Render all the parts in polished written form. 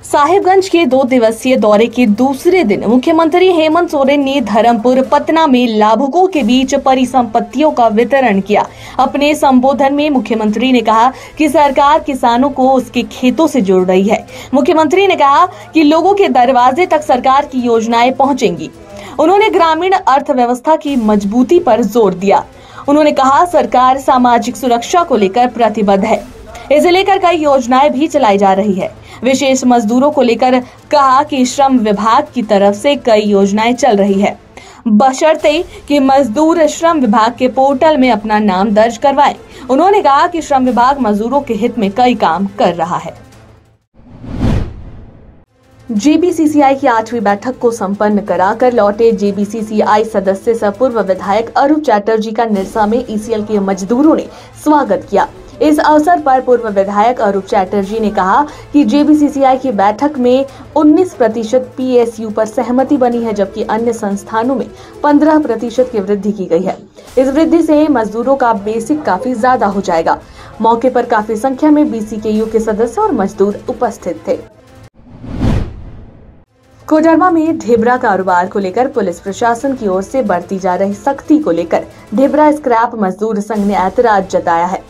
साहिबगंज के 2 दिवसीय दौरे के दूसरे दिन मुख्यमंत्री हेमंत सोरेन ने धर्मपुर पतना में लाभुकों के बीच परिसंपत्तियों का वितरण किया। अपने संबोधन में मुख्यमंत्री ने कहा कि सरकार किसानों को उसके खेतों से जोड़ रही है। मुख्यमंत्री ने कहा कि लोगों के दरवाजे तक सरकार की योजनाएं पहुंचेंगी। उन्होंने ग्रामीण अर्थव्यवस्था की मजबूती पर जोर दिया। उन्होंने कहा सरकार सामाजिक सुरक्षा को लेकर प्रतिबद्ध है। इसे लेकर कई योजनाएं भी चलाई जा रही है। विशेष मजदूरों को लेकर कहा कि श्रम विभाग की तरफ से कई योजनाएं चल रही है, बशर्ते कि मजदूर श्रम विभाग के पोर्टल में अपना नाम दर्ज करवाएं। उन्होंने कहा कि श्रम विभाग मजदूरों के हित में कई काम कर रहा है। जेबीसीसीआई की 8वीं बैठक को संपन्न कराकर लौटे जेबीसीसीआई सदस्य सह पूर्व विधायक अरूप चैटर्जी का निरसा में ईसीएल के मजदूरों ने स्वागत किया। इस अवसर पर पूर्व विधायक अरूप चैटर्जी ने कहा कि जेबीसीसीआई की बैठक में 19% पीएसयू पर सहमति बनी है, जबकि अन्य संस्थानों में 15% की वृद्धि की गई है। इस वृद्धि से मजदूरों का बेसिक काफी ज्यादा हो जाएगा। मौके पर काफी संख्या में बीसीकेयू के सदस्य और मजदूर उपस्थित थे। कोडरमा में ढेबरा कारोबार को लेकर पुलिस प्रशासन की ओर से बरती जा रही सख्ती को लेकर ढेबरा स्क्रैप मजदूर संघ ने ऐतराज जताया है।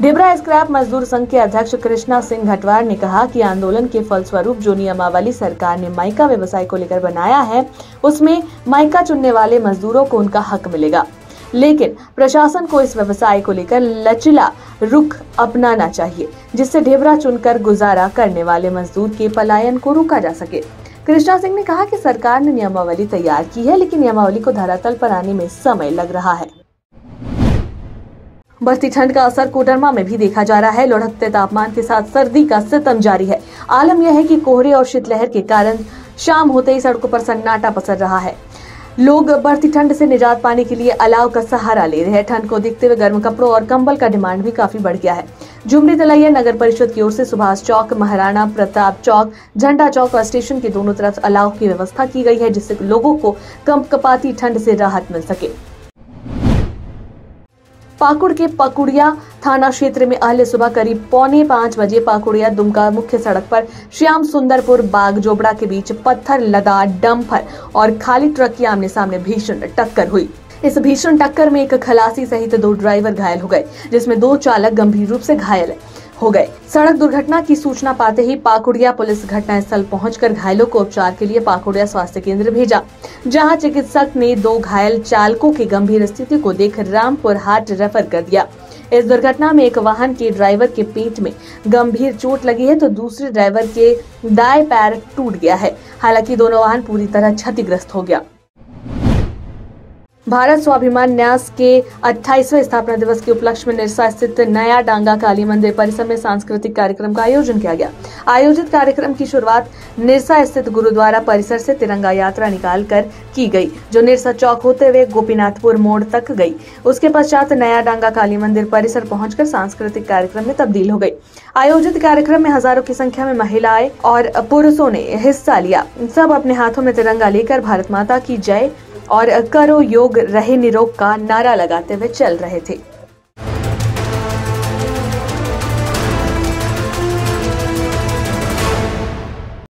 ढेबरा स्क्रैप मजदूर संघ के अध्यक्ष कृष्णा सिंह घटवार ने कहा कि आंदोलन के फलस्वरूप जो नियमावली सरकार ने माइका व्यवसाय को लेकर बनाया है, उसमें माइका चुनने वाले मजदूरों को उनका हक मिलेगा, लेकिन प्रशासन को इस व्यवसाय को लेकर लचीला रुख अपनाना चाहिए, जिससे ढेबरा चुनकर गुजारा करने वाले मजदूर के पलायन को रोका जा सके। कृष्णा सिंह ने कहा कि सरकार ने नियमावली तैयार की है, लेकिन नियमावली को धरातल पर आने में समय लग रहा है। बढ़ती ठंड का असर कोडरमा में भी देखा जा रहा है। लुढ़कते तापमान के साथ सर्दी का सितम जारी है। आलम यह है कि कोहरे और शीतलहर के कारण शाम होते ही सड़कों पर सन्नाटा पसर रहा है। लोग बढ़ती ठंड से निजात पाने के लिए अलाव का सहारा ले रहे हैं। ठंड को देखते हुए गर्म कपड़ों और कंबल का डिमांड भी काफी बढ़ गया है। झुमरी तलैया नगर परिषद की ओर से सुभाष चौक, महाराणा प्रताप चौक, झंडा चौक और स्टेशन के दोनों तरफ अलाव की व्यवस्था की गई है, जिससे लोगों को कंपकपाती ठंड से राहत मिल सके। पाकुड़ के पकुड़िया थाना क्षेत्र में अहले सुबह करीब 4:45 बजे पाकुड़िया दुमका मुख्य सड़क पर श्याम सुंदरपुर बाग जोबड़ा के बीच पत्थर लदा डंपर और खाली ट्रक की आमने सामने भीषण टक्कर हुई। इस भीषण टक्कर में एक खलासी सहित 2 ड्राइवर घायल हो गए, जिसमें 2 चालक गंभीर रूप से घायल हो गए। सड़क दुर्घटना की सूचना पाते ही पाकुड़िया पुलिस घटनास्थल पहुंचकर घायलों को उपचार के लिए पाकुड़िया स्वास्थ्य केंद्र भेजा, जहां चिकित्सक ने 2 घायल चालकों की गंभीर स्थिति को देख रामपुर हाट रेफर कर दिया। इस दुर्घटना में एक वाहन के ड्राइवर के पेट में गंभीर चोट लगी है, तो दूसरे ड्राइवर के दाएं पैर टूट गया है। हालांकि दोनों वाहन पूरी तरह क्षतिग्रस्त हो गया। भारत स्वाभिमान न्यास के 28वें स्थापना दिवस के उपलक्ष्य में निरसा स्थित नया डांगा काली मंदिर परिसर में सांस्कृतिक कार्यक्रम का आयोजन किया गया। आयोजित कार्यक्रम की शुरुआत निरसा स्थित गुरुद्वारा परिसर से तिरंगा यात्रा निकालकर की गई, जो निरसा चौक होते हुए गोपीनाथपुर मोड़ तक गई। उसके पश्चात नया डांगा काली मंदिर परिसर पहुंचकर सांस्कृतिक कार्यक्रम में तब्दील हो गई। आयोजित कार्यक्रम में हजारों की संख्या में महिलाएं और पुरुषों ने हिस्सा लिया। सब अपने हाथों में तिरंगा लेकर भारत माता की जय और करो योग रहे निरोग का नारा लगाते हुए चल रहे थे।